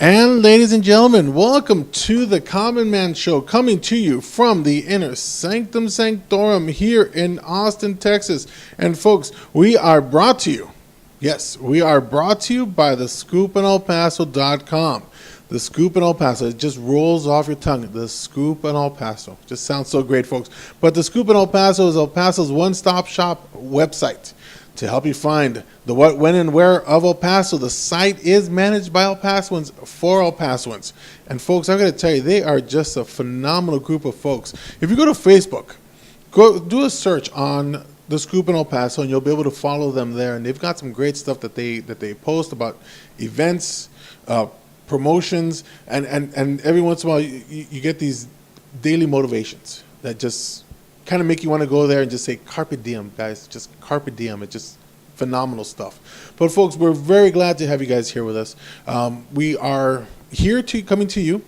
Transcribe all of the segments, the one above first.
And ladies and gentlemen, welcome to the Common Man Show, coming to you from the inner sanctum sanctorum here in Austin, Texas. And folks, we are brought to you, yes, we are brought to you by the scoopinelpaso.com. The Scoop in El Paso, it just rolls off your tongue. The Scoop in El Paso, just sounds so great, folks. But the Scoop in El Paso is El Paso's one-stop shop website to help you find the what, when, and where of El Paso. The site is managed by El Pasoans for El Pasoans. And folks, I'm going to tell you, they are just a phenomenal group of folks. If you go to Facebook, go do a search on the Scoop in El Paso, and you'll be able to follow them there. And they've got some great stuff that they post about events, promotions, and every once in a while you get these daily motivations that just kind of make you want to go there and just say, carpe diem, guys, just carpe diem. It's just phenomenal stuff. But folks, we're very glad to have you guys here with us. We are here coming to you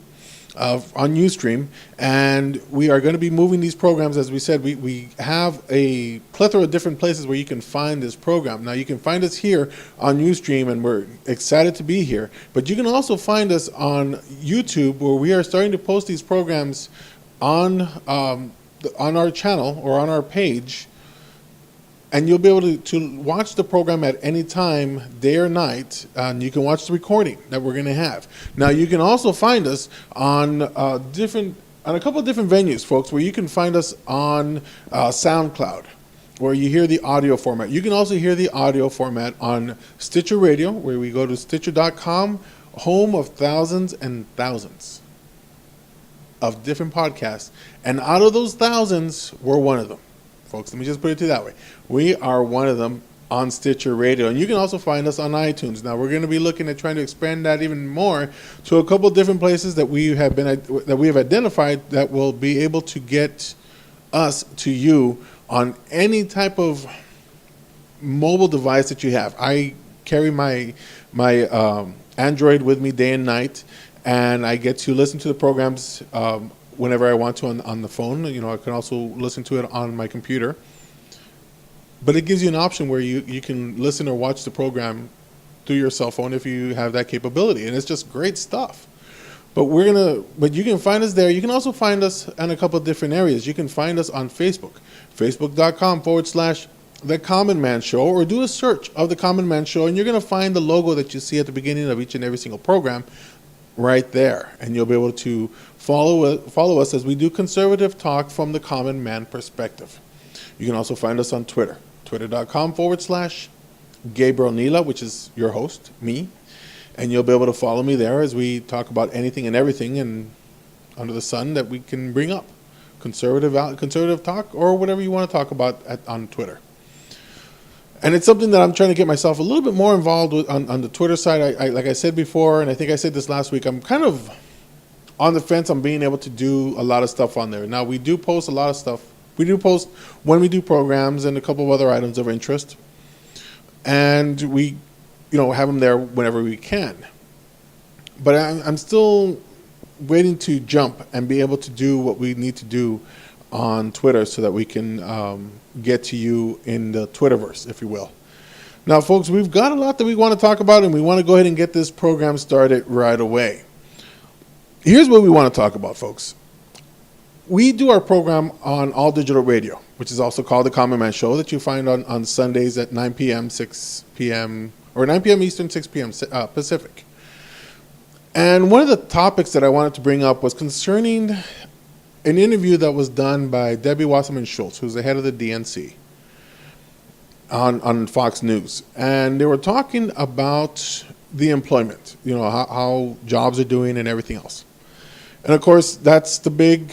on Ustream, and we are going to be moving these programs. As we said, we have a plethora of different places where you can find this program. Now, you can find us here on Ustream, and we're excited to be here. But you can also find us on YouTube, where we are starting to post these programs on our channel or on our page, and you'll be able to watch the program at any time, day or night, and you can watch the recording that we're going to have. Now, you can also find us on a couple of different venues, folks, where you can find us on SoundCloud, where you hear the audio format. You can also hear the audio format on Stitcher Radio, where we go to Stitcher.com, home of thousands and thousands of different podcasts. And out of those thousands, we're one of them. Folks, let me just put it to you that way. We are one of them on Stitcher Radio. And you can also find us on iTunes. Now, we're going to be looking at trying to expand that even more to a couple of different places that we have identified that will be able to get us to you on any type of mobile device that you have. I carry my Android with me day and night, and I get to listen to the programs whenever I want to on the phone. You know, I can also listen to it on my computer. But it gives you an option where you can listen or watch the program through your cell phone if you have that capability. And it's just great stuff. But you can find us there. You can also find us in a couple of different areas. You can find us on Facebook, facebook.com/The Common Man Show, or do a search of The Common Man Show, and you're going to find the logo that you see at the beginning of each and every single program right there. And you'll be able to follow us as we do conservative talk from the common man perspective. You can also find us on Twitter, twitter.com/Gabriel Nila, which is your host, me. And you'll be able to follow me there as we talk about anything and everything and under the sun that we can bring up. Conservative talk, or whatever you want to talk about on Twitter. And it's something that I'm trying to get myself a little bit more involved with on the Twitter side. Like I said before, and I think I said this last week, I'm kind of on the fence on being able to do a lot of stuff on there. Now, we do post a lot of stuff. We do post when we do programs and a couple of other items of interest. And we, have them there whenever we can. But I'm still waiting to jump and be able to do what we need to do on Twitter so that we can get to you in the Twitterverse, if you will. Now, folks, we've got a lot that we want to talk about, and we want to go ahead and get this program started right away. Here's what we want to talk about, folks. We do our program on all digital radio, which is also called The Common Man Show, that you find on Sundays at 9 p.m., 6 p.m., or 9 p.m. Eastern, 6 p.m. Pacific. And one of the topics that I wanted to bring up was concerning an interview that was done by Debbie Wasserman Schultz, who's the head of the DNC, on Fox News. And they were talking about the employment, how jobs are doing and everything else. And of course, that's the big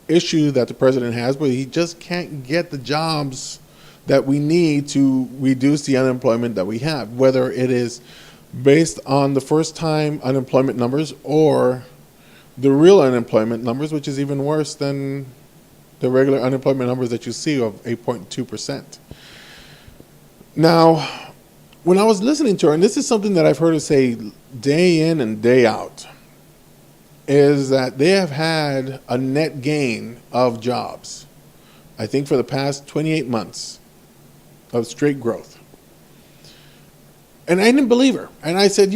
issue that the president has, but he just can't get the jobs that we need to reduce the unemployment that we have, whether it is based on the first-time unemployment numbers or the real unemployment numbers, which is even worse than the regular unemployment numbers that you see of 8.2%. Now, when I was listening to her, and this is something that I've heard her say day in and day out, is that they have had a net gain of jobs, I think for the past 28 months of straight growth. And I didn't believe her. And I said,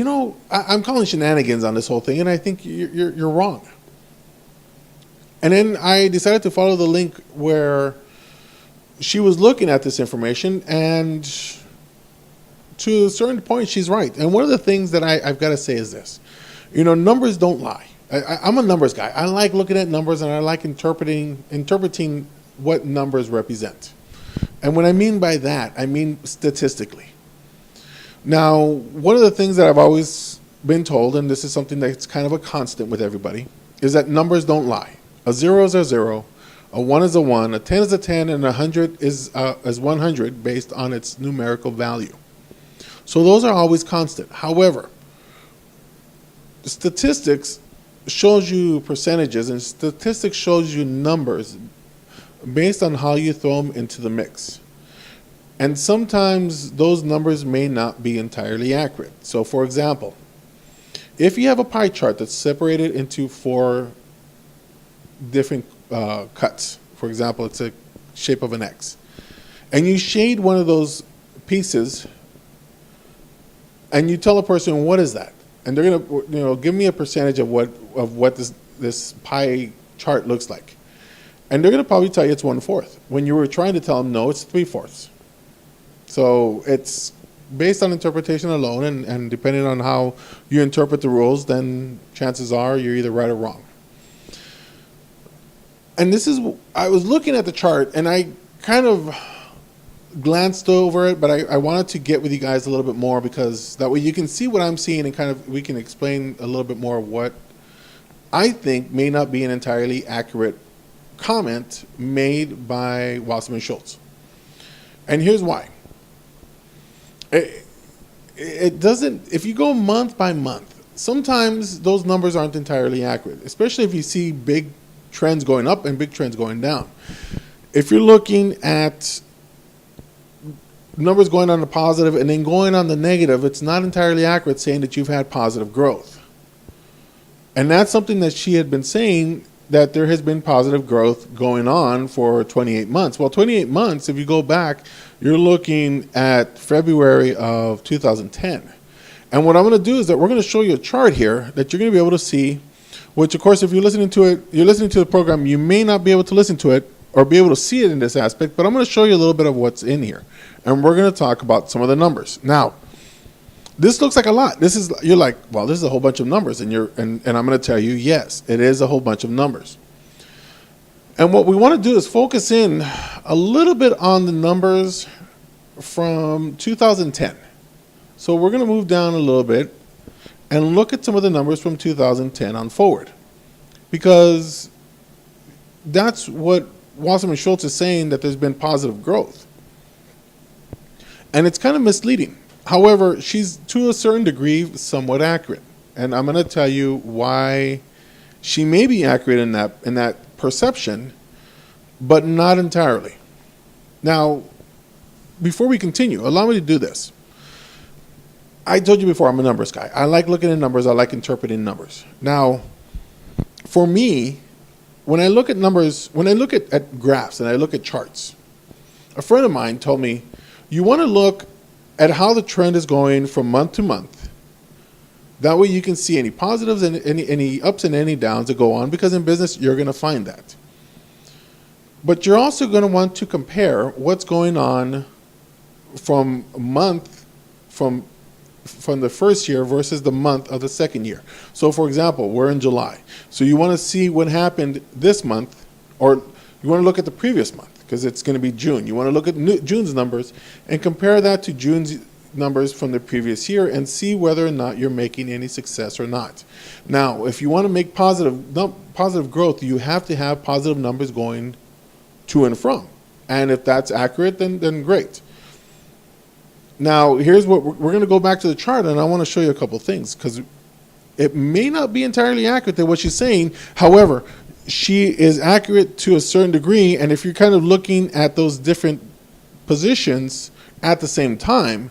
I'm calling shenanigans on this whole thing, and I think you're wrong. And then I decided to follow the link where she was looking at this information, and to a certain point, she's right. And one of the things that I've got to say is this. Numbers don't lie. I'm a numbers guy. I like looking at numbers, and I like interpreting what numbers represent. And what I mean by that, I mean statistically. Now, one of the things that I've always been told, and this is something that's kind of a constant with everybody, is that numbers don't lie. A 0 is a 0, a 1 is a 1, a 10 is a 10, and a 100 is 100 based on its numerical value. So those are always constant. However, statistics shows you percentages, and statistics shows you numbers based on how you throw them into the mix. And sometimes those numbers may not be entirely accurate. So for example, if you have a pie chart that's separated into 4 different cuts, for example, it's a shape of an X, and you shade one of those pieces, and you tell a person, what is that? And they're gonna, give me a percentage of what this pie chart looks like. And they're gonna probably tell you it's 1/4. When you were trying to tell them, no, it's 3/4. So it's based on interpretation alone, and depending on how you interpret the rules, then chances are you're either right or wrong. And I was looking at the chart, and I kind of glanced over it, but I wanted to get with you guys a little bit more, because that way you can see what I'm seeing, and kind of we can explain a little bit more of what I think may not be an entirely accurate comment made by Wasserman Schultz. And here's why. It doesn't, if you go month by month, sometimes those numbers aren't entirely accurate, especially if you see big trends going up and big trends going down. If you're looking at numbers going on the positive and then going on the negative, it's not entirely accurate saying that you've had positive growth. And that's something that she had been saying, that there has been positive growth going on for 28 months. Well, 28 months, if you go back, you're looking at February of 2010. And what I'm going to do is that we're going to show you a chart here that you're going to be able to see, which of course, if you're listening to the program, you may not be able to listen to it or be able to see it in this aspect, but I'm going to show you a little bit of what's in here. And we're going to talk about some of the numbers. Now, this looks like a lot. You're like, well, this is a whole bunch of numbers, and I'm going to tell you, yes, it is a whole bunch of numbers. And what we want to do is focus in a little bit on the numbers from 2010. So we're going to move down a little bit and look at some of the numbers from 2010 on forward, because that's what Wasserman Schultz is saying, that there's been positive growth. And it's kind of misleading. However, she's to a certain degree somewhat accurate, and I'm going to tell you why she may be accurate in that perception, but not entirely. Now, before we continue, allow me to do this. I told you before, I'm a numbers guy. I like looking at numbers. I like interpreting numbers. Now, for me, when I look at numbers, when I look at graphs and I look at charts, a friend of mine told me, you want to look at how the trend is going from month to month. That way you can see any positives and any ups and any downs that go on, because in business you're going to find that. But you're also going to want to compare what's going on from the first year versus the month of the second year. So for example, we're in July. So you want to see what happened this month, or you want to look at the previous month, because it's going to be June. You want to look at June's numbers and compare that to June's numbers from the previous year and see whether or not you're making any success or not. Now, if you want to make positive growth, you have to have positive numbers going to and from. And if that's accurate, then great. Now, here's what we're going to go back to the chart, and I want to show you a couple things, because it may not be entirely accurate to what she's saying. However, she is accurate to a certain degree, and if you're kind of looking at those different positions at the same time,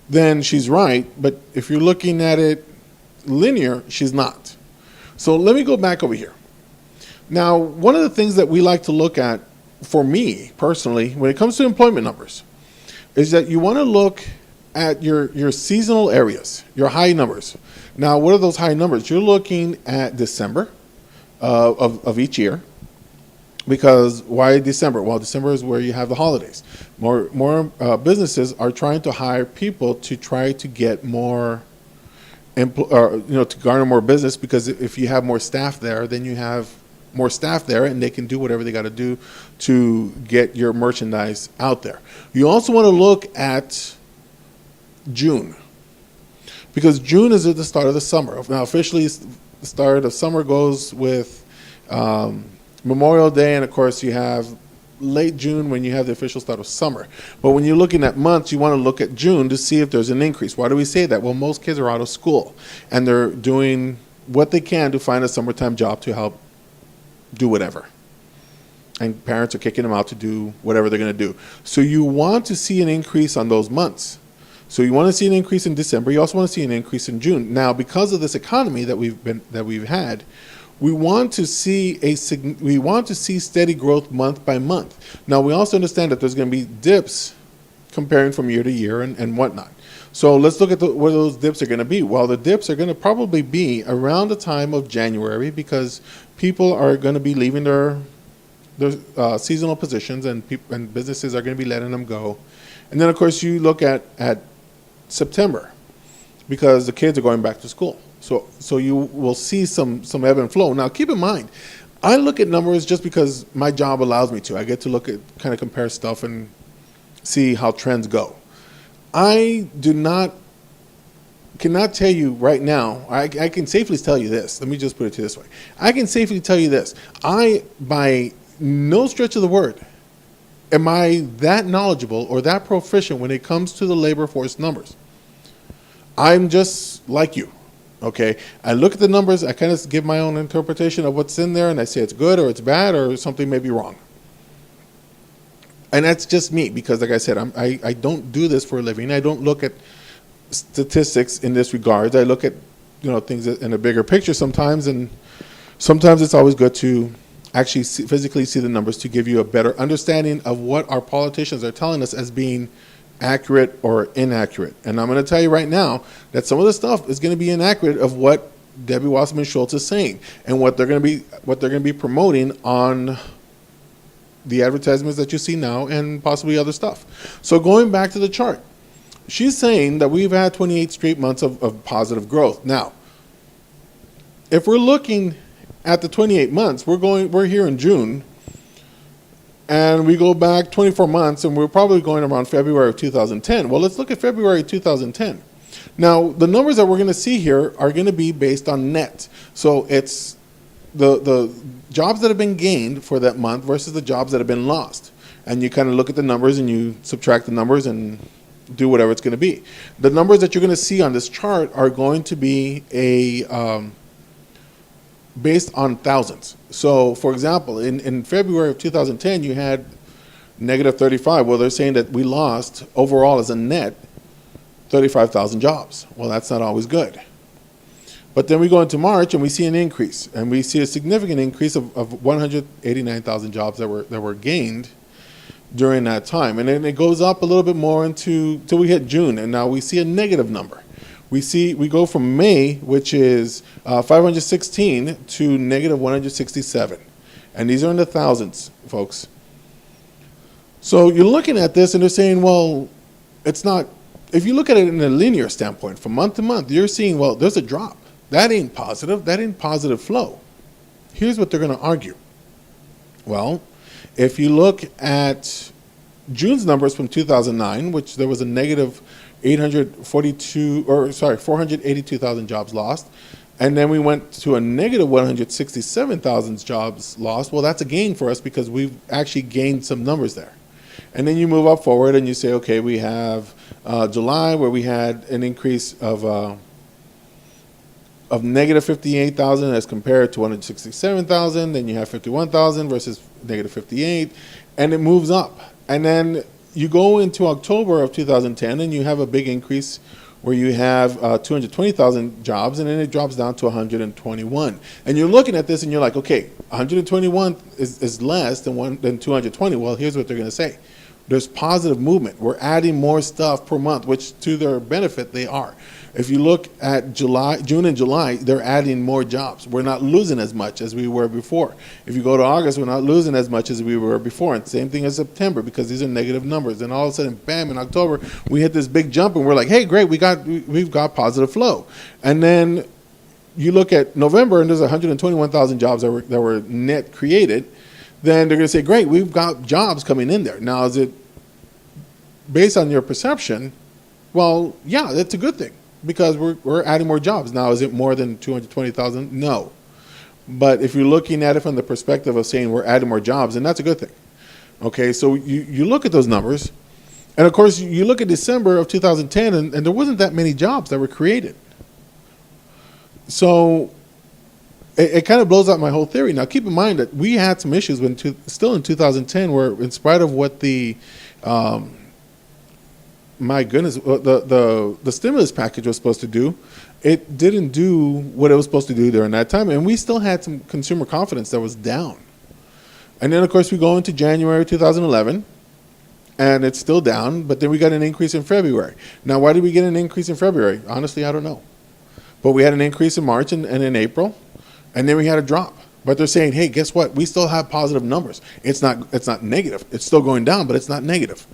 then she's right. But if you're looking at it linear, she's not. So let me go back over here. Now, one of the things that we like to look at, for me personally, when it comes to employment numbers, is that you want to look at your seasonal areas, your high numbers. Now, what are those high numbers? You're looking at December of each year. Because why December? Well, December is where you have the holidays. More businesses are trying to hire people to try to get more, to garner more business. Because if you have more staff there, then you have more staff there, and they can do whatever they got to do to get your merchandise out there. You also want to look at June, because June is at the start of the summer. Now, officially, the start of summer goes with Memorial Day, and of course you have late June when you have the official start of summer. But when you're looking at months, you want to look at June to see if there's an increase. Why do we say that? Well, most kids are out of school, and they're doing what they can to find a summertime job to help do whatever. And parents are kicking them out to do whatever they're going to do. So you want to see an increase on those months. So you want to see an increase in December. You also want to see an increase in June. Now, because of this economy that we've had, we want to see steady growth month by month. Now, we also understand that there's going to be dips comparing from year to year and whatnot. So let's look at where those dips are going to be. Well, the dips are going to probably be around the time of January, because people are going to be leaving their seasonal positions, and businesses are going to be letting them go. And then, of course, you look at September, because the kids are going back to school. So you will see some ebb and flow. Now, keep in mind, I look at numbers just because my job allows me to. I get to look at, kind of compare stuff and see how trends go. I cannot tell you right now. I can safely tell you this. Let me just put it to you this way. I can safely tell you this. By no stretch of the word, am I that knowledgeable or that proficient when it comes to the labor force numbers. I'm just like you. Okay, I look at the numbers, I kind of give my own interpretation of what's in there, and I say it's good or it's bad or something may be wrong. And that's just me, because like I said, I don't do this for a living. I don't look at statistics in this regard. I look at things in a bigger picture sometimes, and sometimes it's always good to actually physically see the numbers to give you a better understanding of what our politicians are telling us as being accurate or inaccurate. And I'm going to tell you right now that some of the stuff is going to be inaccurate of what Debbie Wasserman Schultz is saying and what they're going to be promoting on the advertisements that you see now and possibly other stuff. So going back to the chart, she's saying that we've had 28 straight months of positive growth. Now, if we're looking at the 28 months, we're here in June, and we go back 24 months, and we're probably going around February of 2010. Well, let's look at February 2010. Now, the numbers that we're going to see here are going to be based on net. So it's the jobs that have been gained for that month versus the jobs that have been lost. And you kind of look at the numbers and you subtract the numbers and do whatever it's going to be. The numbers that you're going to see on this chart are going to be based on thousands. So, for example, in February of 2010, you had negative 35. Well, they're saying that we lost overall as a net 35,000 jobs. Well, that's not always good. But then we go into March and we see an increase, and we see a significant increase of 189,000 jobs that were gained during that time. And then it goes up a little bit more until we hit June, and now we see a negative number. We go from May, which is 516, to negative 167. And these are in the thousands, folks. So you're looking at this and they're saying, well, it's not, if you look at it in a linear standpoint, from month to month, you're seeing, well, there's a drop. That ain't positive. That ain't positive flow. Here's what they're going to argue. Well, if you look at June's numbers from 2009, which there was a negative 482,000 jobs lost, and then we went to a negative 167,000 jobs lost. Well, that's a gain for us because we've actually gained some numbers there. And then you move up forward and you say, okay, we have July, where we had an increase of negative 58,000 as compared to 167,000. Then you have 51,000 versus negative 58, and it moves up. And then you go into October of 2010 and you have a big increase where you have 220,000 jobs, and then it drops down to 121. And you're looking at this and you're like, okay, 121 is less than 220. Well, here's what they're going to say. There's positive movement. We're adding more stuff per month, which to their benefit they are. If you look at June and July, they're adding more jobs. We're not losing as much as we were before. If you go to August, we're not losing as much as we were before. And same thing as September, because these are negative numbers. And all of a sudden, bam, in October, we hit this big jump and we're like, hey, great, we've got positive flow. And then you look at November and there's 121,000 jobs that were net created. Then they're going to say, great, we've got jobs coming in there. Now, is it based on your perception? Well, yeah, that's a good thing, because we're adding more jobs. Now, is it more than 220,000? No. But if you're looking at it from the perspective of saying we're adding more jobs, then that's a good thing. Okay, so you look at those numbers, and of course, you look at December of 2010, and there wasn't that many jobs that were created. So it kind of blows out my whole theory. Now, keep in mind that we had some issues still in 2010, where in spite of what my goodness, the stimulus package was supposed to do, it didn't do what it was supposed to do during that time, and we still had some consumer confidence that was down. And then, of course, we go into January 2011, and it's still down, but then we got an increase in February. Now, why did we get an increase in February? Honestly, I don't know. But we had an increase in March and in April, and then we had a drop. But they're saying, hey, guess what? We still have positive numbers. It's not negative. It's still going down, but it's not negative.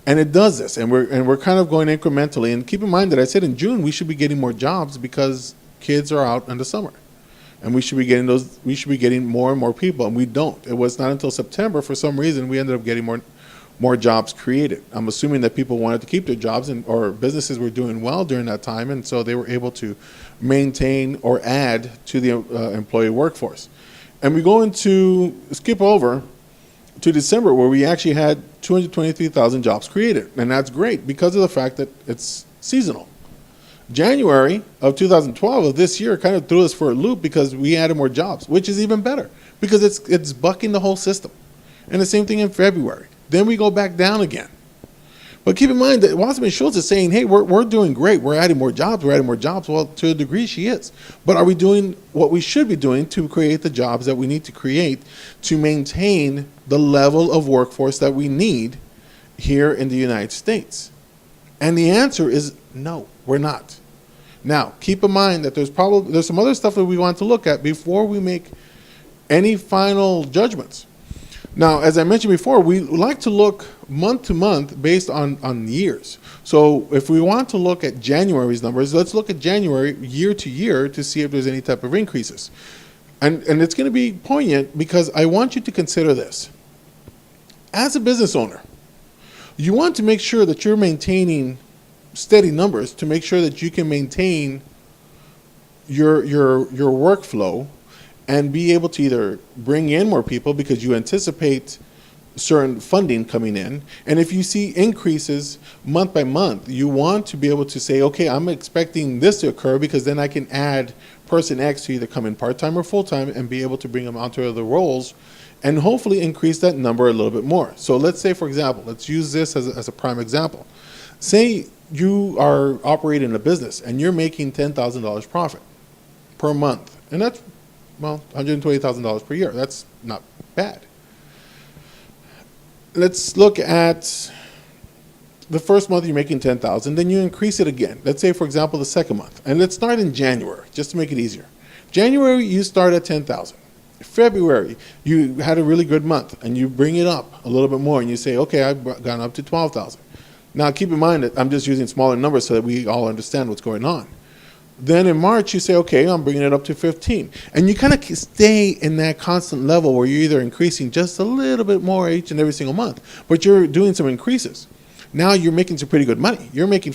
And it does this, and we're kind of going incrementally. And keep in mind that I said in June we should be getting more jobs because kids are out in the summer, and we should be getting more and more people, and we don't. It was not until September, for some reason, we ended up getting more jobs created. I'm assuming that people wanted to keep their jobs, or businesses were doing well during that time, and so they were able to maintain or add to the employee workforce. And we go into skip over to December, where we actually had 223,000 jobs created, and that's great because of the fact that it's seasonal. January of 2012 of this year kind of threw us for a loop because we added more jobs, which is even better because it's bucking the whole system. And the same thing in February. Then we go back down again. But keep in mind that Wasserman Schultz is saying, hey, we're doing great. We're adding more jobs. We're adding more jobs. Well, to a degree, she is. But are we doing what we should be doing to create the jobs that we need to create to maintain the level of workforce that we need here in the United States? And the answer is no, we're not. Now, keep in mind that there's some other stuff that we want to look at before we make any final judgments. Now, as I mentioned before, we like to look month to month based on years. So if we want to look at January's numbers, let's look at January year to year to see if there's any type of increases. And it's going to be poignant because I want you to consider this. As a business owner, you want to make sure that you're maintaining steady numbers to make sure that you can maintain your workflow and be able to either bring in more people because you anticipate certain funding coming in. And if you see increases month by month, you want to be able to say, okay, I'm expecting this to occur because then I can add person X to either come in part-time or full-time and be able to bring them onto other roles and hopefully increase that number a little bit more. So let's say, for example, let's use this as a prime example. Say you are operating a business and you're making $10,000 profit per month. And that's, well, $120,000 per year. That's not bad. Let's look at the first month you're making $10,000, then you increase it again. Let's say, for example, the second month. And let's start in January, just to make it easier. January, you start at $10,000. February, you had a really good month, and you bring it up a little bit more, and you say, okay, I've gone up to $12,000. Now, keep in mind that I'm just using smaller numbers so that we all understand what's going on. Then in March, you say, okay, I'm bringing it up to 15. And you kind of stay in that constant level where you're either increasing just a little bit more each and every single month, but you're doing some increases. Now you're making some pretty good money. You're making,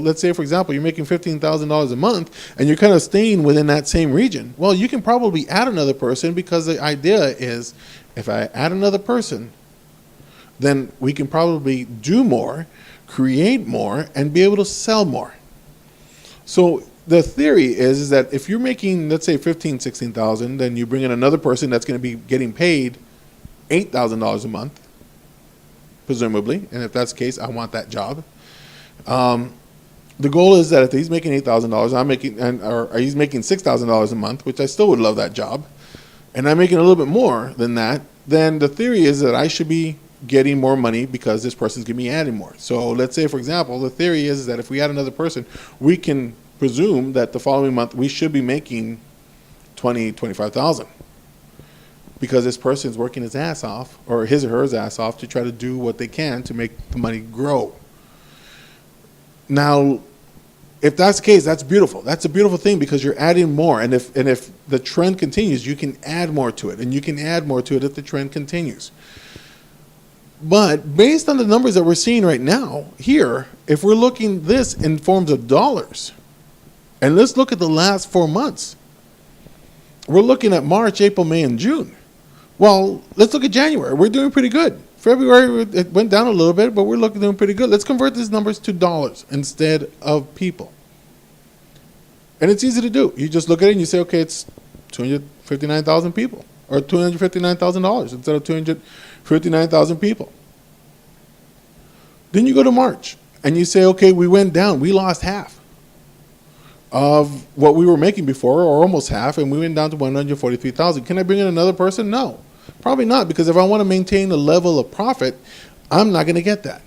let's say, for example, you're making $15,000 a month, and you're kind of staying within that same region. Well, you can probably add another person because the idea is if I add another person, then we can probably do more, create more, and be able to sell more. So the theory is that if you're making, let's say, $15,000, $16,000, then you bring in another person that's going to be getting paid $8,000 a month, presumably, and if that's the case, I want that job. The goal is that if he's making $8,000, I'm making, or he's making $6,000 a month, which I still would love that job, and I'm making a little bit more than that, then the theory is that I should be getting more money because this person's going to be adding more. So let's say, for example, the theory is that if we add another person, we can presume that the following month we should be making 25,000 because this person's working his ass off, or his or her ass off, to try to do what they can to make the money grow. Now, if that's the case, that's beautiful. That's a beautiful thing because you're adding more. And if the trend continues, you can add more to it. And you can add more to it if the trend continues. But based on the numbers that we're seeing right now here, if we're looking this in forms of dollars, and let's look at the last 4 months. We're looking at March, April, May, and June. Well, let's look at January. We're doing pretty good. February, it went down a little bit, but we're doing pretty good. Let's convert these numbers to dollars instead of people. And it's easy to do. You just look at it and you say, okay, it's 259,000 people, or $259,000 instead of 259,000 people. Then you go to March and you say, okay, we went down. We lost half of what we were making before, or almost half, and we went down to 143,000. Can I bring in another person? No. Probably not, because if I want to maintain a level of profit, I'm not going to get that.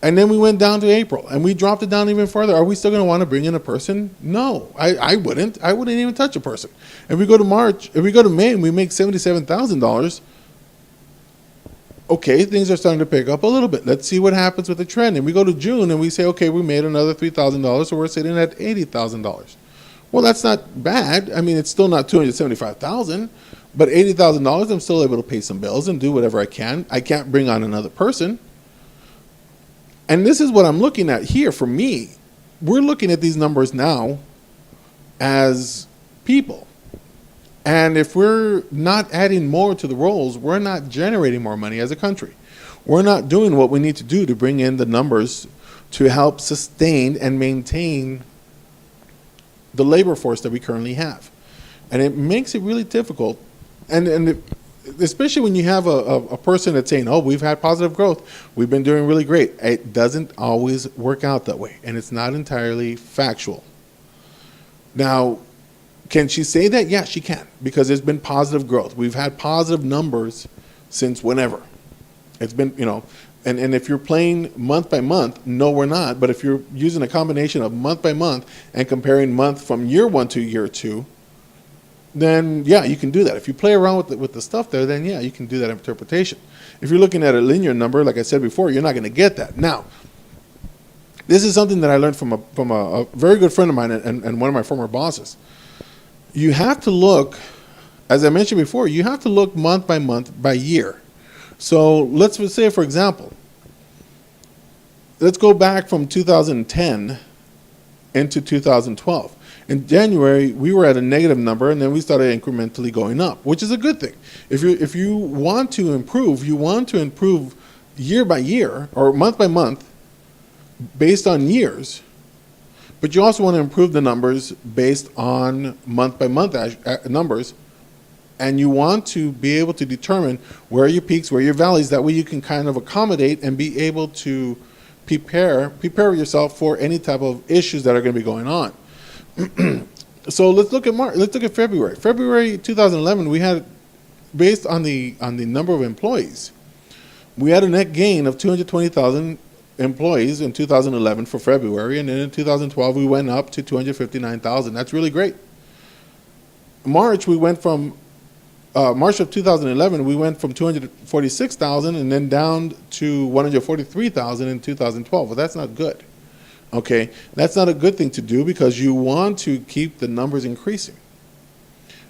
And then we went down to April, and we dropped it down even further. Are we still going to want to bring in a person? No, I wouldn't. I wouldn't even touch a person. If we go to March, if we go to May and we make $77,000, okay, things are starting to pick up a little bit. Let's see what happens with the trend. And we go to June and we say, okay, we made another $3,000, so we're sitting at $80,000. Well, that's not bad. I mean, it's still not $275,000. But $80,000, I'm still able to pay some bills and do whatever I can. I can't bring on another person. And this is what I'm looking at here for me. We're looking at these numbers now as people. And if we're not adding more to the rolls, we're not generating more money as a country. We're not doing what we need to do to bring in the numbers to help sustain and maintain the labor force that we currently have. And it makes it really difficult. And especially when you have a person that's saying, oh, we've had positive growth, we've been doing really great. It doesn't always work out that way, and it's not entirely factual. Now, can she say that? Yeah, she can, because there's been positive growth. We've had positive numbers since whenever. It's been, and if you're playing month by month, no, we're not. But if you're using a combination of month by month and comparing month from year one to year two, then yeah, you can do that. If you play around with the stuff there, then yeah, you can do that interpretation. If you're looking at a linear number, like I said before, you're not going to get that. Now, this is something that I learned from a very good friend of mine and one of my former bosses. You have to look, as I mentioned before, you have to look month by year. So let's say, for example, let's go back from 2010 into 2012. In January, we were at a negative number, and then we started incrementally going up, which is a good thing. If you want to improve, you want to improve year by year or month by month based on years, but you also want to improve the numbers based on month by month numbers, and you want to be able to determine where are your peaks, where are your valleys. That way you can kind of accommodate and be able to prepare yourself for any type of issues that are going to be going on. So let's look at March. Let's look at February. February 2011, we had, based on the number of employees, we had a net gain of 220,000 employees in 2011 for February, and then in 2012 we went up to 259,000. That's really great. March March of 2011 we went from 246,000 and then down to 143,000 in 2012. Well, that's not good. Okay, that's not a good thing to do because you want to keep the numbers increasing.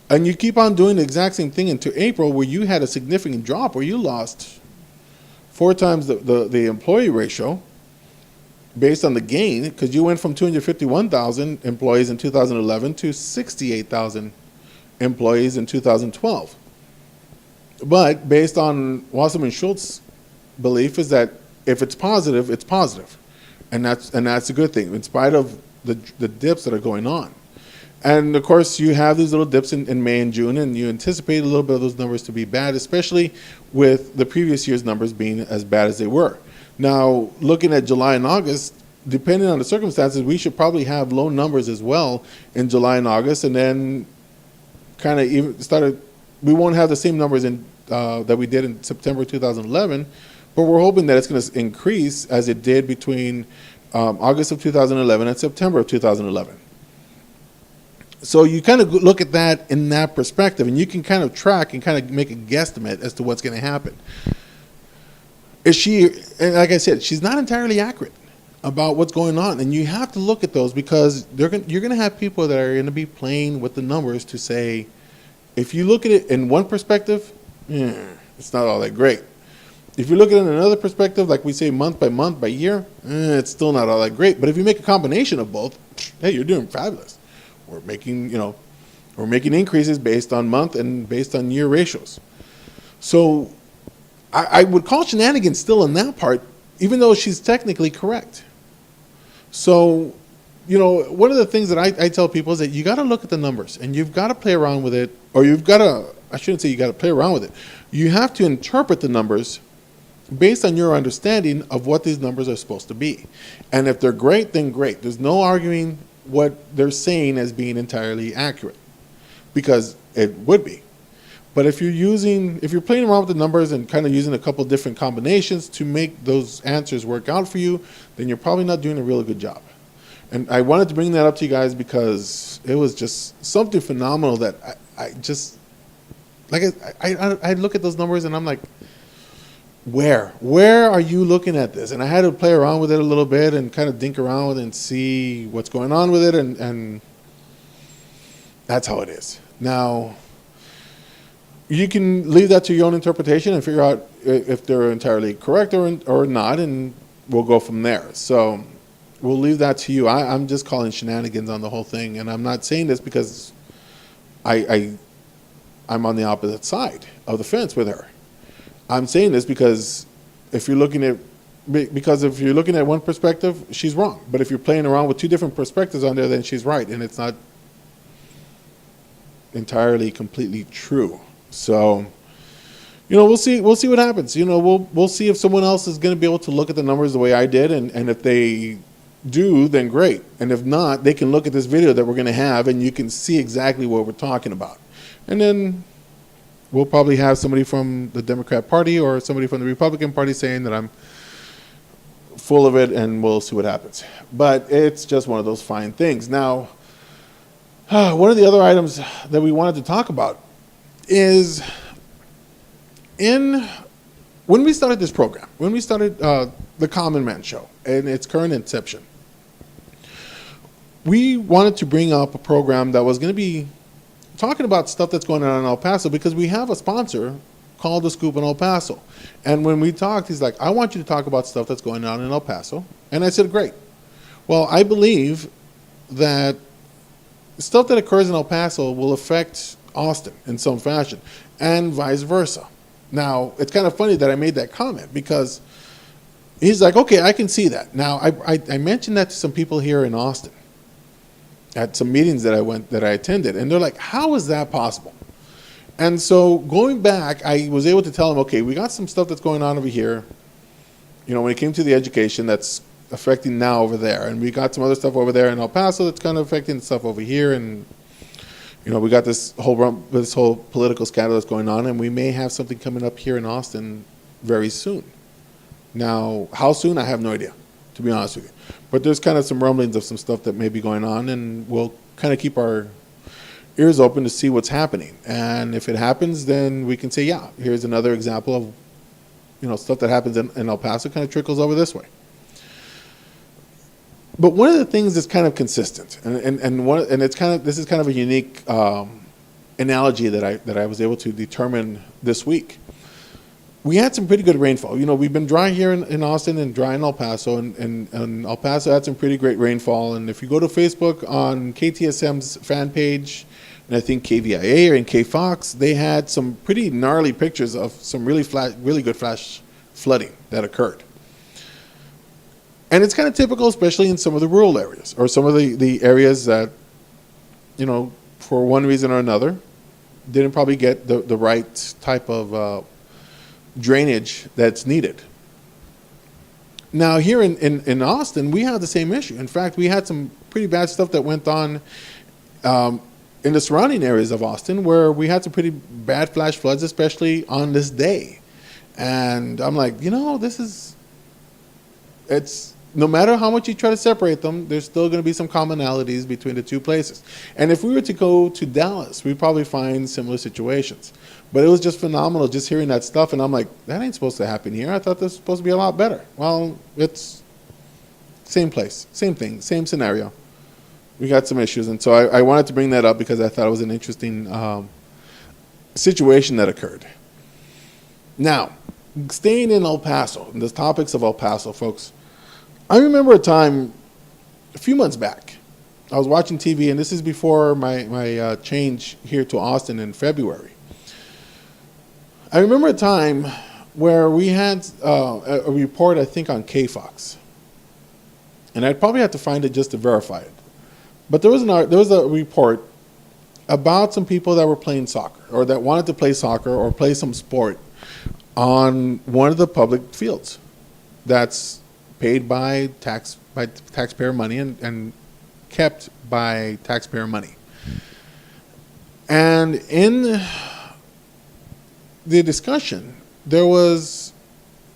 And you keep on doing the exact same thing into April, where you had a significant drop, where you lost 4 times the employee ratio based on the gain, because you went from 251,000 employees in 2011 to 68,000 employees in 2012. But based on Wasserman Schultz's belief is that if it's positive, it's positive. And that's a good thing, in spite of the dips that are going on. And of course, you have these little dips in May and June, and you anticipate a little bit of those numbers to be bad, especially with the previous year's numbers being as bad as they were. Now, looking at July and August, depending on the circumstances, we should probably have low numbers as well in July and August, and then kind of even we won't have the same numbers in that we did in September 2011, but we're hoping that it's going to increase as it did between August of 2011 and September of 2011. So you kind of look at that in that perspective, and you can kind of track and kind of make a guesstimate as to what's going to happen. Is she, and like I said, she's not entirely accurate about what's going on, and you have to look at those because you're going to have people that are going to be playing with the numbers to say, if you look at it in one perspective, it's not all that great. If you look at it in another perspective, like we say month by year, it's still not all that great. But if you make a combination of both, hey, you're doing fabulous. We're making increases based on month and based on year ratios. So I would call shenanigans still in that part, even though she's technically correct. So, one of the things that I tell people is that you got to look at the numbers and you've got to play around with it, or I shouldn't say you got to play around with it. You have to interpret the numbers based on your understanding of what these numbers are supposed to be. And if they're great, then great. There's no arguing what they're saying as being entirely accurate, because it would be. But if you're playing around with the numbers and kind of using a couple different combinations to make those answers work out for you, then you're probably not doing a really good job. And I wanted to bring that up to you guys because it was just something phenomenal that I look at those numbers and I'm like, where are you looking at this? And I had to play around with it a little bit and kind of dink around with it and see what's going on with it, and that's how it is. Now, you can leave that to your own interpretation and figure out if they're entirely correct or not, and we'll go from there. So we'll leave that to you. I'm just calling shenanigans on the whole thing, and I'm not saying this because I'm on the opposite side of the fence with her. I'm saying this because if you're looking at one perspective, she's wrong. But if you're playing around with two different perspectives on there, then she's right, and it's not entirely completely true. So, we'll see what happens. We'll see if someone else is going to be able to look at the numbers the way I did, and if they do, then great. And if not, they can look at this video that we're going to have, and you can see exactly what we're talking about. And then we'll probably have somebody from the Democrat Party or somebody from the Republican Party saying that I'm full of it, and we'll see what happens. But it's just one of those fine things. Now, one of the other items that we wanted to talk about is when we started this program, when we started the Common Man Show in its current inception, we wanted to bring up a program that was going to be talking about stuff that's going on in El Paso, because we have a sponsor called The Scoop in El Paso. And when we talked, he's like, I want you to talk about stuff that's going on in El Paso. And I said, great. Well, I believe that stuff that occurs in El Paso will affect Austin in some fashion, and vice versa. Now, it's kind of funny that I made that comment, because he's like, okay, I can see that. Now, I mentioned that to some people here in Austin at some meetings that I attended, and they're like, how is that possible? And so going back, I was able to tell them, okay, we got some stuff that's going on over here, when it came to the education, that's affecting now over there, and we got some other stuff over there in El Paso that's kind of affecting stuff over here, and we got this whole political scandal that's going on, and we may have something coming up here in Austin very soon. Now, how soon, I have no idea, to be honest with you. But there's kind of some rumblings of some stuff that may be going on, and we'll kind of keep our ears open to see what's happening. And if it happens, then we can say, yeah, here's another example of stuff that happens in El Paso kind of trickles over this way. But one of the things that's kind of consistent, this is kind of a unique analogy that I was able to determine this week. We had some pretty good rainfall. We've been dry here in Austin and dry in El Paso, and El Paso had some pretty great rainfall. And if you go to Facebook on KTSM's fan page, and I think KVIA and KFOX, they had some pretty gnarly pictures of some really good flash flooding that occurred. And it's kind of typical, especially in some of the rural areas, or some of the areas that, for one reason or another, didn't probably get the right type of drainage that's needed. Now, here in Austin, we have the same issue. In fact, we had some pretty bad stuff that went on in the surrounding areas of Austin where we had some pretty bad flash floods, especially on this day. And I'm like, it's no matter how much you try to separate them, there's still going to be some commonalities between the two places. And if we were to go to Dallas, we'd probably find similar situations. But it was just phenomenal just hearing that stuff. And I'm like, that ain't supposed to happen here. I thought this was supposed to be a lot better. Well, it's same place, same thing, same scenario. We got some issues. And so I wanted to bring that up because I thought it was an interesting situation that occurred. Now, staying in El Paso, and the topics of El Paso, folks, I remember a time a few months back. I was watching TV, and this is before my change here to Austin in February. I remember a time where we had a report, I think, on KFOX. And I'd probably have to find it just to verify it. But there was a report about some people that were playing soccer, or that wanted to play soccer or play some sport on one of the public fields that's paid by taxpayer money and kept by taxpayer money. And in the discussion, there was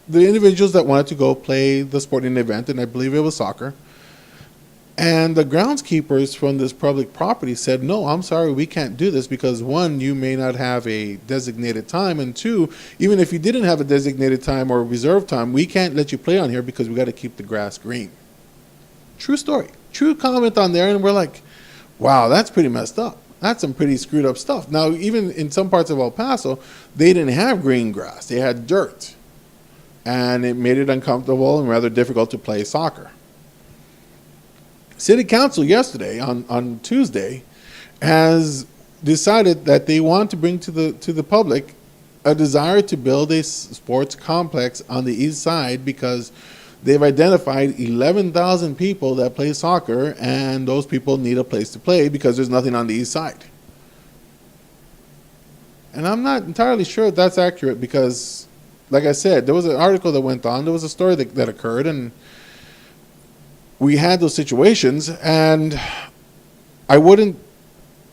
the individuals that wanted to go play the sporting event, and I believe it was soccer. And the groundskeepers from this public property said, no, I'm sorry, we can't do this because, one, you may not have a designated time, and two, even if you didn't have a designated time or reserved time, we can't let you play on here because we got to keep the grass green. True story. True comment on there, and we're like, wow, that's pretty messed up. That's some pretty screwed up stuff. Now, even in some parts of El Paso, they didn't have green grass. They had dirt, and it made it uncomfortable and rather difficult to play soccer. City Council yesterday, on Tuesday, has decided that they want to bring to the public a desire to build a sports complex on the east side because they've identified 11,000 people that play soccer, and those people need a place to play because there's nothing on the east side. And I'm not entirely sure if that's accurate because, like I said, there was an article that went on, there was a story that occurred, and we had those situations, and I wouldn't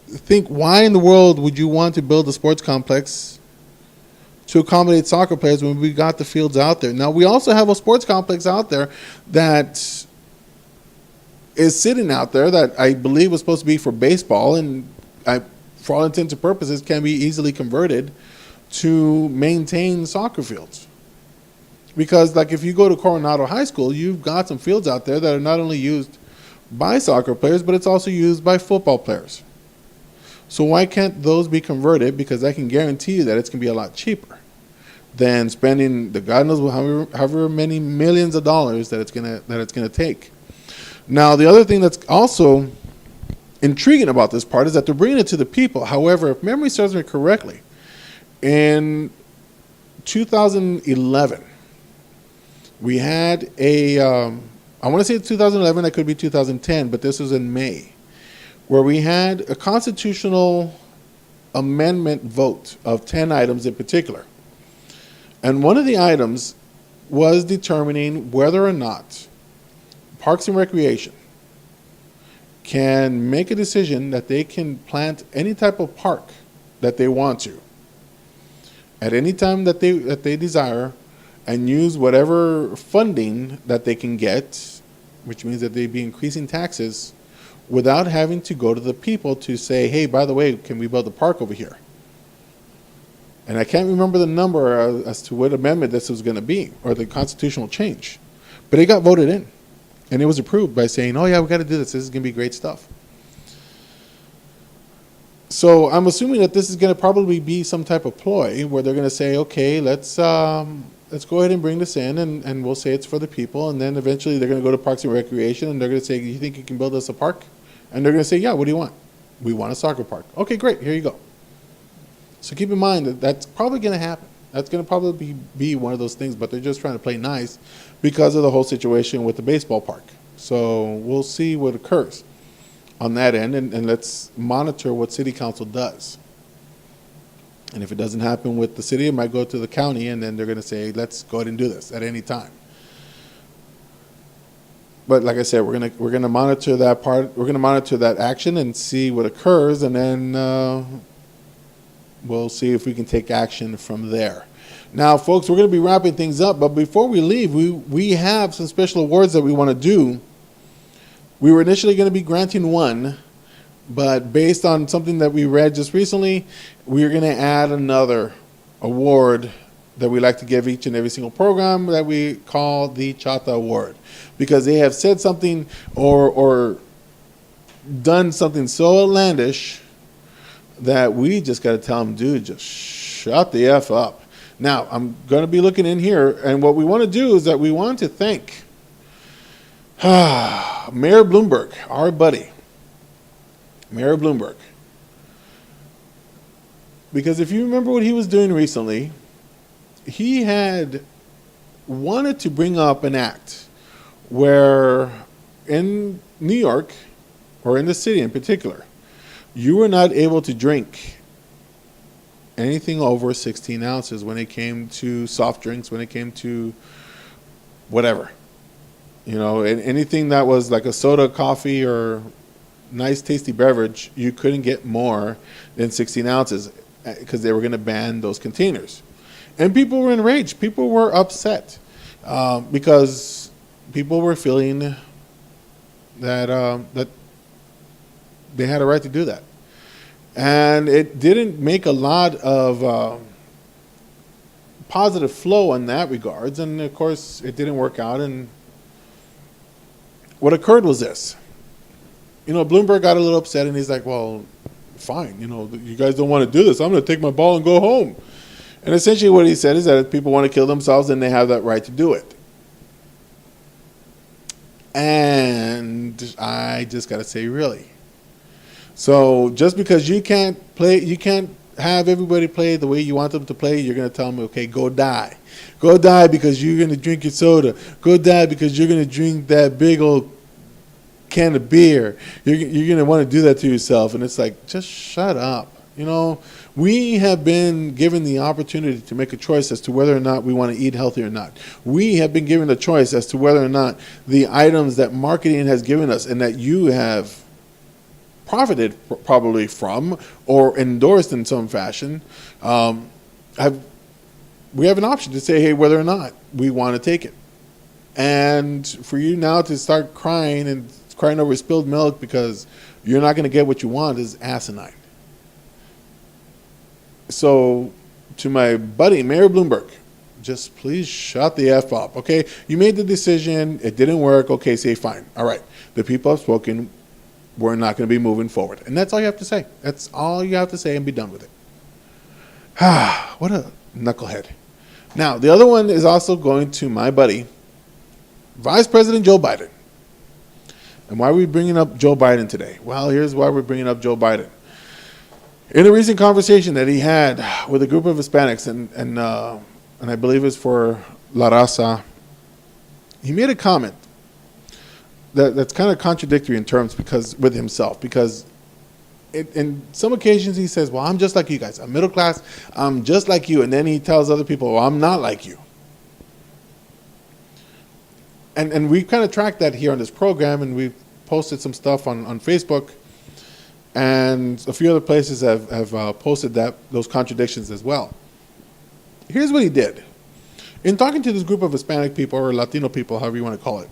think, why in the world would you want to build a sports complex to accommodate soccer players when we got the fields out there? Now, we also have a sports complex out there that is sitting out there that I believe was supposed to be for baseball, and for all intents and purposes can be easily converted to maintain soccer fields. Because, like, if you go to Coronado High School, you've got some fields out there that are not only used by soccer players, but it's also used by football players. So why can't those be converted? Because I can guarantee you that it's going to be a lot cheaper than spending the God knows however many millions of dollars that it's going to take. Now, the other thing that's also intriguing about this part is that they're bringing it to the people. However, if memory serves me correctly, in 2011. We had I want to say 2011, that could be 2010, but this was in May, where we had a constitutional amendment vote of 10 items in particular. And one of the items was determining whether or not Parks and Recreation can make a decision that they can plant any type of park that they want to at any time that they desire, and use whatever funding that they can get, which means that they'd be increasing taxes without having to go to the people to say, hey, by the way, can we build a park over here? And I can't remember the number as to what amendment this was going to be, or the constitutional change. But it got voted in, and it was approved by saying, oh yeah, we got to do this. This is going to be great stuff. So I'm assuming that this is going to probably be some type of ploy where they're going to say, okay, let's go ahead and bring this in, and we'll say it's for the people, and then eventually they're going to go to Parks and Recreation, and they're going to say, you think you can build us a park? And they're going to say, yeah, what do you want? We want a soccer park. Okay, great, here you go. So keep in mind that that's probably going to happen. That's going to probably be one of those things, but they're just trying to play nice because of the whole situation with the baseball park. So we'll see what occurs on that end, and let's monitor what City Council does. And if it doesn't happen with the city, it might go to the county, and then they're going to say, let's go ahead and do this at any time. But like I said, we're gonna monitor that part. We're gonna monitor that action and see what occurs, and then we'll see if we can take action from there. Now, folks, we're going to be wrapping things up, but before we leave, we have some special awards that we want to do. We were initially going to be granting one, but based on something that we read just recently, we're going to add another award that we like to give each and every single program that we call the Chata Award, because they have said something or done something so outlandish that we just got to tell them, dude, just shut the F up. Now, I'm going to be looking in here, and what we want to do is that we want to thank Mayor Bloomberg, our buddy, Mayor Bloomberg. Because if you remember what he was doing recently, he had wanted to bring up an act where in New York, or in the city in particular, you were not able to drink anything over 16 ounces when it came to soft drinks, when it came to whatever. You know, anything that was like a soda, coffee, or nice tasty beverage, you couldn't get more than 16 ounces because they were going to ban those containers. And people were enraged. People were upset because people were feeling that they had a right to do that. And it didn't make a lot of positive flow in that regards. And of course, it didn't work out. And what occurred was this. You know, Bloomberg got a little upset and he's like, well, fine. You know, you guys don't want to do this. I'm going to take my ball and go home. And essentially what he said is that if people want to kill themselves, then they have that right to do it. And I just got to say, really? So just because you can't have everybody play the way you want them to play, you're going to tell them, okay, go die. Go die because you're going to drink your soda. Go die because you're going to drink that big old can of beer. You're going to want to do that to yourself. And it's like, just shut up. You know, we have been given the opportunity to make a choice as to whether or not we want to eat healthy or not. We have been given a choice as to whether or not the items that marketing has given us and that you have profited probably from or endorsed in some fashion, we have an option to say, hey, whether or not we want to take it. And for you now to start crying over spilled milk because you're not going to get what you want is asinine. So to my buddy, Mayor Bloomberg, just please shut the F up, okay? You made the decision. It didn't work. Okay, say fine. All right. The people have spoken. We're not going to be moving forward. And that's all you have to say. That's all you have to say and be done with it. What a knucklehead. Now, the other one is also going to my buddy, Vice President Joe Biden. And why are we bringing up Joe Biden today? Well, here's why we're bringing up Joe Biden. In a recent conversation that he had with a group of Hispanics, and I believe it's for La Raza, he made a comment that's kind of contradictory in terms with himself, because in some occasions he says, well, I'm just like you guys. I'm middle class. I'm just like you. And then he tells other people, well, I'm not like you. And we kind of tracked that here on this program, and we've posted some stuff on Facebook, and a few other places have posted those contradictions as well. Here's what he did. In talking to this group of Hispanic people or Latino people, however you want to call it,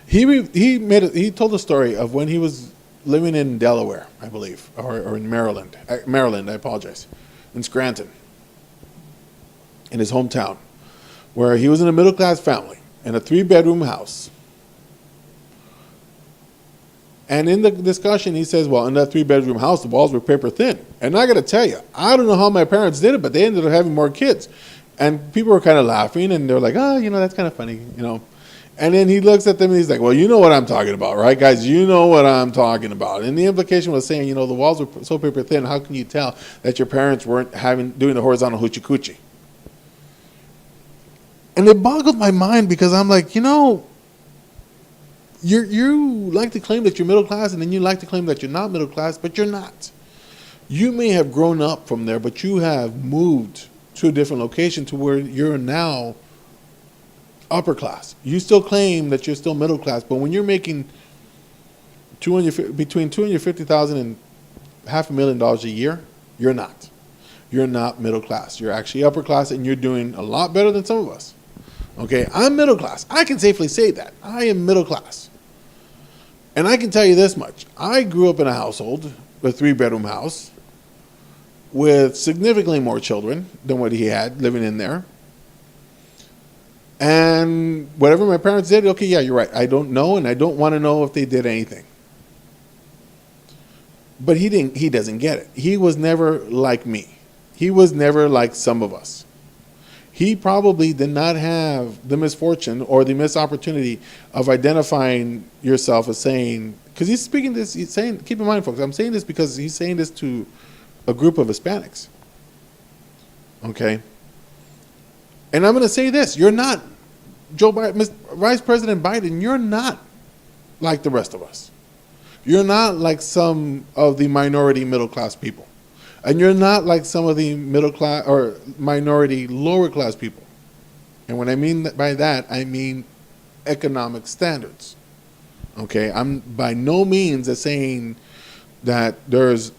he told a story of when he was living in Delaware, I believe, or in Maryland. Maryland, I apologize, in Scranton, in his hometown, where he was in a middle-class family in a 3-bedroom house. And in the discussion, he says, well, in that 3-bedroom house, the walls were paper thin. And I got to tell you, I don't know how my parents did it, but they ended up having more kids. And people were kind of laughing, and they're like, oh, that's kind of funny, And then he looks at them and he's like, well, you know what I'm talking about, right, guys? You know what I'm talking about. And the implication was saying, the walls were so paper thin, how can you tell that your parents weren't doing the horizontal hoochie coochie? And it boggled my mind because I'm like, you like to claim that you're middle class, and then you like to claim that you're not middle class, but you're not. You may have grown up from there, but you have moved to a different location to where you're now upper class. You still claim that you're still middle class, but when you're making between 250,000 and $500,000 a year, you're not. You're not middle class. You're actually upper class, and you're doing a lot better than some of us. Okay, I'm middle class. I can safely say that. I am middle class. And I can tell you this much. I grew up in a household, a 3-bedroom house, with significantly more children than what he had living in there. And whatever my parents did, okay, yeah, you're right. I don't know, and I don't want to know if they did anything. But he doesn't get it. He was never like me. He was never like some of us. He probably did not have the misfortune or the missed opportunity of identifying yourself as saying, because he's saying, keep in mind, folks, I'm saying this because he's saying this to a group of Hispanics. Okay? And I'm going to say this, you're not, Joe Biden, Vice President Biden, you're not like the rest of us. You're not like some of the minority middle class people. And you're not like some of the middle class or minority lower class people. And what I mean by that, I mean economic standards. Okay, I'm by no means saying that there's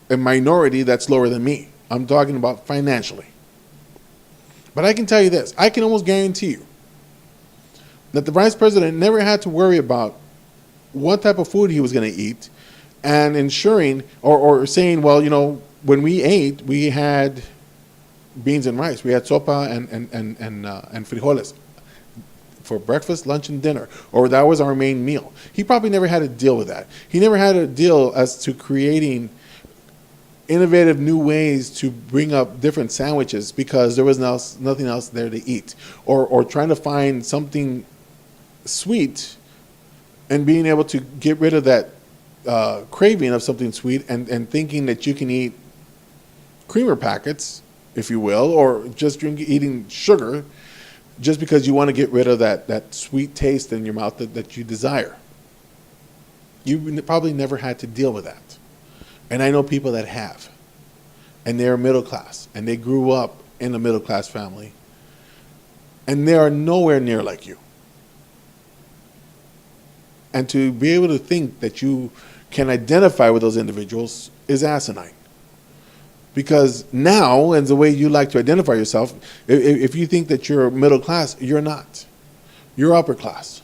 a minority that's lower than me. I'm talking about financially. But I can tell you this, I can almost guarantee you that the vice president never had to worry about what type of food he was going to eat, and ensuring or saying, well, you know, when we ate, we had beans and rice. We had sopa and frijoles for breakfast, lunch, and dinner, or that was our main meal. He probably never had to deal with that. He never had to deal as to creating innovative new ways to bring up different sandwiches because there was nothing else there to eat, or trying to find something sweet and being able to get rid of that craving of something sweet and thinking that you can eat creamer packets, if you will, or just eating sugar just because you want to get rid of that sweet taste in your mouth that you desire. You probably never had to deal with that. And I know people that have. And they're middle class. And they grew up in a middle class family. And they are nowhere near like you. And to be able to think that you can identify with those individuals is asinine. Because now, and the way you like to identify yourself, if you think that you're middle class, you're not. You're upper class.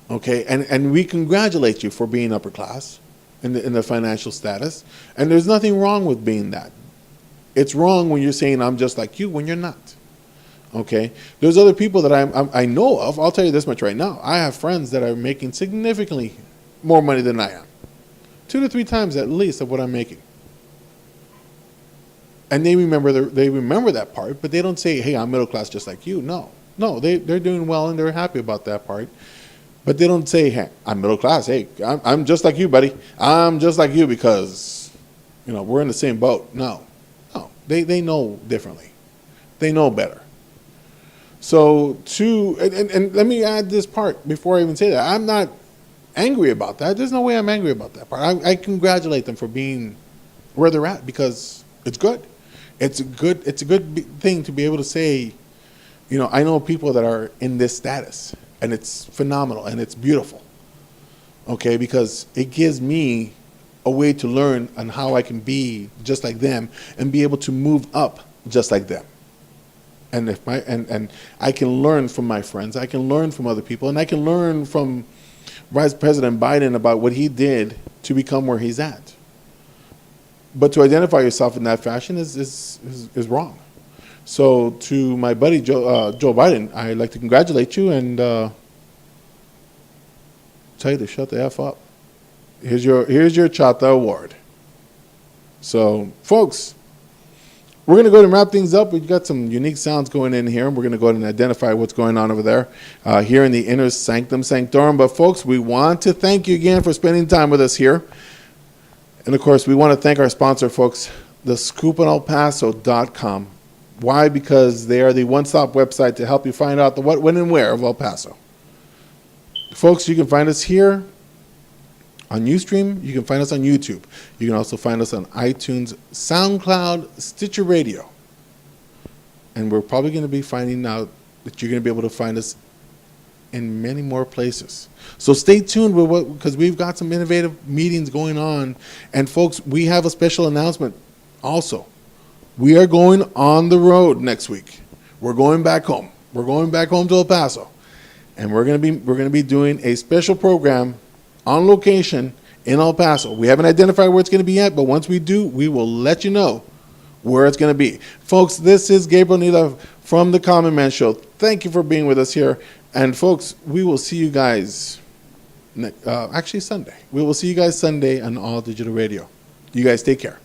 Okay? And we congratulate you for being upper class in the financial status. And there's nothing wrong with being that. It's wrong when you're saying I'm just like you when you're not. Okay? There's other people that I know of. I'll tell you this much right now. I have friends that are making significantly more money than I am. 2 to 3 times at least of what I'm making. And they remember that part, but they don't say, hey, I'm middle class just like you. No, they're doing well and they're happy about that part. But they don't say, hey, I'm middle class. Hey, I'm just like you, buddy. I'm just like you because, we're in the same boat. No, they know differently. They know better. So and let me add this part before I even say that. I'm not angry about that. There's no way I'm angry about that part. I congratulate them for being where they're at because it's good. It's a good thing to be able to say, I know people that are in this status and it's phenomenal and it's beautiful. Okay, because it gives me a way to learn on how I can be just like them and be able to move up just like them. And and I can learn from my friends, I can learn from other people, and I can learn from Vice President Biden about what he did to become where he's at. But to identify yourself in that fashion is wrong. So to my buddy Joe Biden, I'd like to congratulate you and tell you to shut the F up. Here's your Chata Award. So, folks, we're going to go ahead and wrap things up. We've got some unique sounds going in here, and we're going to go ahead and identify what's going on over there here in the inner sanctum sanctorum. But, folks, we want to thank you again for spending time with us here. And, of course, we want to thank our sponsor, folks, thescoopinelpaso.com. Why? Because they are the one-stop website to help you find out the what, when, and where of El Paso. Folks, you can find us here on Ustream. You can find us on YouTube. You can also find us on iTunes, SoundCloud, Stitcher Radio. And we're probably going to be finding out that you're going to be able to find us in many more places. So stay tuned with because we've got some innovative meetings going on. And folks, we have a special announcement also. We are going on the road next week. We're going back home. We're going back home to El Paso. And we're going to be doing a special program on location in El Paso. We haven't identified where it's going to be yet, but once we do, we will let you know where it's going to be. Folks, this is Gabriel Nila from the Common Man Show. Thank you for being with us here. And folks, we will see you guys actually Sunday. We will see you guys Sunday on All Digital Radio. You guys take care.